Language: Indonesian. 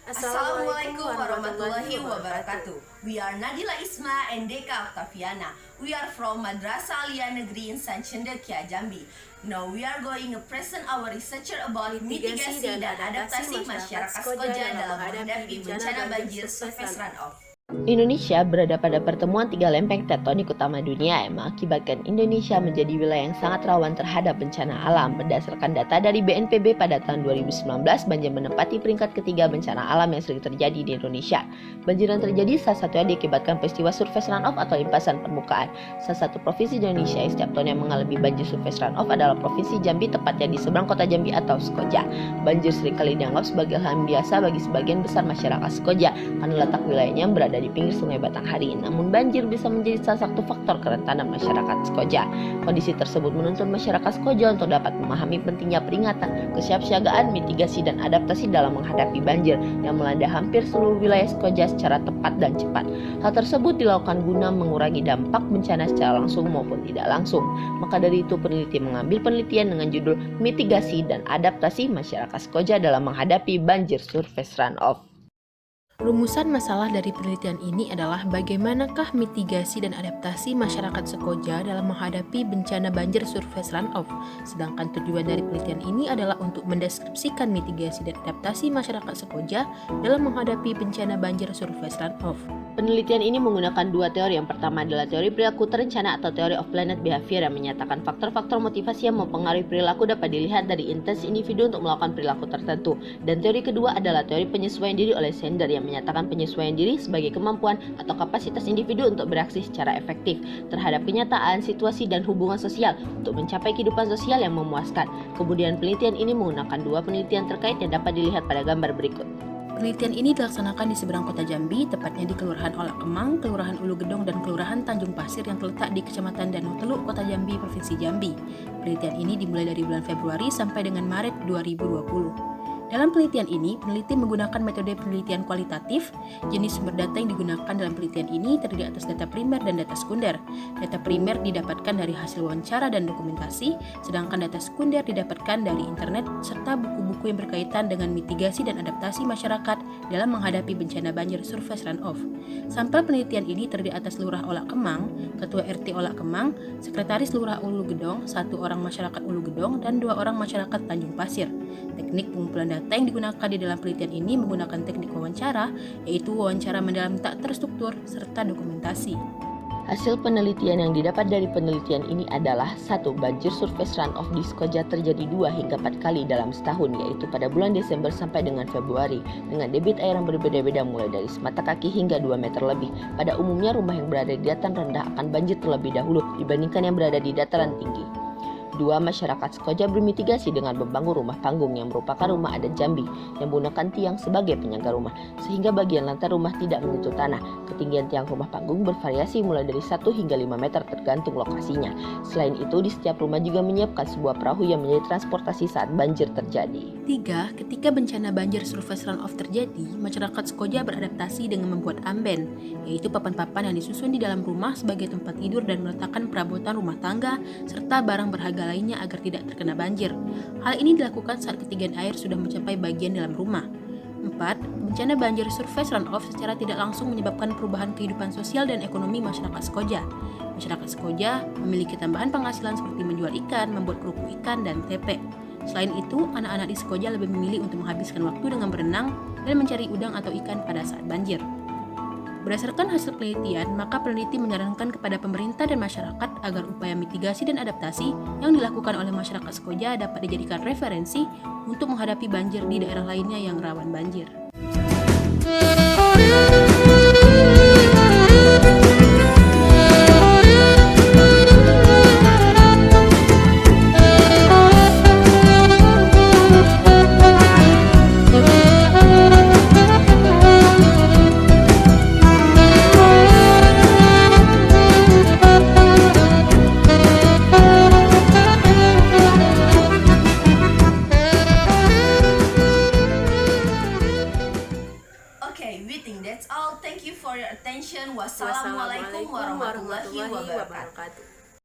Assalamualaikum warahmatullahi wabarakatuh. We are Nadila Isma and Deka Octaviana. We are from Madrasah Aliyah Negeri Insan Cendekia, Jambi. Now we are going to present our researcher about mitigasi dan adaptasi masyarakat Skoja dalam menghadapi bencana banjir surface runoff. Indonesia berada pada pertemuan tiga lempeng tektonik utama dunia yang mengakibatkan Indonesia menjadi wilayah yang sangat rawan terhadap bencana alam. Berdasarkan data dari BNPB pada tahun 2019, banjir menempati peringkat ketiga bencana alam yang sering terjadi di Indonesia. Banjir yang terjadi salah satunya diakibatkan peristiwa surface runoff atau limpasan permukaan. Salah satu provinsi di Indonesia yang setiap tahunnya mengalami banjir surface runoff adalah Provinsi Jambi, tepatnya di seberang kota Jambi atau Skoja. Banjir seringkali dianggap sebagai hal yang biasa bagi sebagian besar masyarakat Skoja karena letak wilayahnya yang berada di pinggir Sungai Batanghari. Namun banjir bisa menjadi salah satu faktor kerentanan masyarakat Skoja. Kondisi tersebut menuntut masyarakat Skoja untuk dapat memahami pentingnya peringatan, kesiapsiagaan, mitigasi dan adaptasi dalam menghadapi banjir yang melanda hampir seluruh wilayah Skoja secara tepat dan cepat. Hal tersebut dilakukan guna mengurangi dampak bencana secara langsung maupun tidak langsung. Maka dari itu peneliti mengambil penelitian dengan judul Mitigasi dan Adaptasi Masyarakat Skoja dalam Menghadapi Banjir Surface Runoff. Rumusan masalah dari penelitian ini adalah bagaimanakah mitigasi dan adaptasi masyarakat Skoja dalam menghadapi bencana banjir surface runoff. Sedangkan tujuan dari penelitian ini adalah untuk mendeskripsikan mitigasi dan adaptasi masyarakat Skoja dalam menghadapi bencana banjir surface runoff. Penelitian ini menggunakan dua teori. Yang pertama adalah teori perilaku terencana atau Theory of Planned Behavior yang menyatakan faktor-faktor motivasi yang mempengaruhi perilaku dapat dilihat dari intensi individu untuk melakukan perilaku tertentu. Dan teori kedua adalah teori penyesuaian diri oleh Sender yang menyatakan penyesuaian diri sebagai kemampuan atau kapasitas individu untuk bereaksi secara efektif terhadap kenyataan, situasi, dan hubungan sosial untuk mencapai kehidupan sosial yang memuaskan. Kemudian penelitian ini menggunakan dua penelitian terkait yang dapat dilihat pada gambar berikut. Penelitian ini dilaksanakan di seberang kota Jambi, tepatnya di Kelurahan Olak Kemang, Kelurahan Ulu Gedong, dan Kelurahan Tanjung Pasir yang terletak di Kecamatan Danau Teluk, Kota Jambi, Provinsi Jambi. Penelitian ini dimulai dari bulan Februari sampai dengan Maret 2020. Dalam penelitian ini, peneliti menggunakan metode penelitian kualitatif. Jenis sumber data yang digunakan dalam penelitian ini terdiri atas data primer dan data sekunder. Data primer didapatkan dari hasil wawancara dan dokumentasi, sedangkan data sekunder didapatkan dari internet serta buku-buku yang berkaitan dengan mitigasi dan adaptasi masyarakat dalam menghadapi bencana banjir surface runoff. Sampel penelitian ini terdiri atas Lurah Olak Kemang, Ketua RT Olak Kemang, Sekretaris Lurah Ulu Gedong, 1 orang masyarakat Ulu Gedong, dan 2 orang masyarakat Tanjung Pasir. Teknik pengumpulan data yang digunakan di dalam penelitian ini menggunakan teknik wawancara, yaitu wawancara mendalam tak terstruktur serta dokumentasi. Hasil penelitian yang didapat dari penelitian ini adalah 1. Banjir surface runoff di Skoja terjadi 2 hingga 4 kali dalam setahun, yaitu pada bulan Desember sampai dengan Februari, dengan debit air yang berbeda-beda mulai dari semata kaki hingga 2 meter lebih. Pada umumnya rumah yang berada di dataran rendah akan banjir terlebih dahulu dibandingkan yang berada di dataran tinggi. 2. Masyarakat Skoja bermitigasi dengan membangun rumah panggung yang merupakan rumah adat Jambi yang menggunakan tiang sebagai penyangga rumah, sehingga bagian lantai rumah tidak menyentuh tanah. Ketinggian tiang rumah panggung bervariasi mulai dari 1 hingga 5 meter tergantung lokasinya. Selain itu, di setiap rumah juga menyiapkan sebuah perahu yang menjadi transportasi saat banjir terjadi. 3. Ketika bencana banjir surface runoff terjadi, masyarakat Skoja beradaptasi dengan membuat amben, yaitu papan-papan yang disusun di dalam rumah sebagai tempat tidur dan meletakkan perabotan rumah tangga serta barang berharga lainnya agar tidak terkena banjir. Hal ini dilakukan saat ketinggian air sudah mencapai bagian dalam rumah. 4. Bencana banjir surface runoff secara tidak langsung menyebabkan perubahan kehidupan sosial dan ekonomi masyarakat Skoja. Masyarakat Skoja memiliki tambahan penghasilan seperti menjual ikan, membuat kerupuk ikan, dan tempe. Selain itu, anak-anak di Skoja lebih memilih untuk menghabiskan waktu dengan berenang dan mencari udang atau ikan pada saat banjir. Berdasarkan hasil penelitian, maka peneliti menyarankan kepada pemerintah dan masyarakat agar upaya mitigasi dan adaptasi yang dilakukan oleh masyarakat Skoja dapat dijadikan referensi untuk menghadapi banjir di daerah lainnya yang rawan banjir. That's all. Thank you for your attention. Wassalamualaikum warahmatullahi wabarakatuh.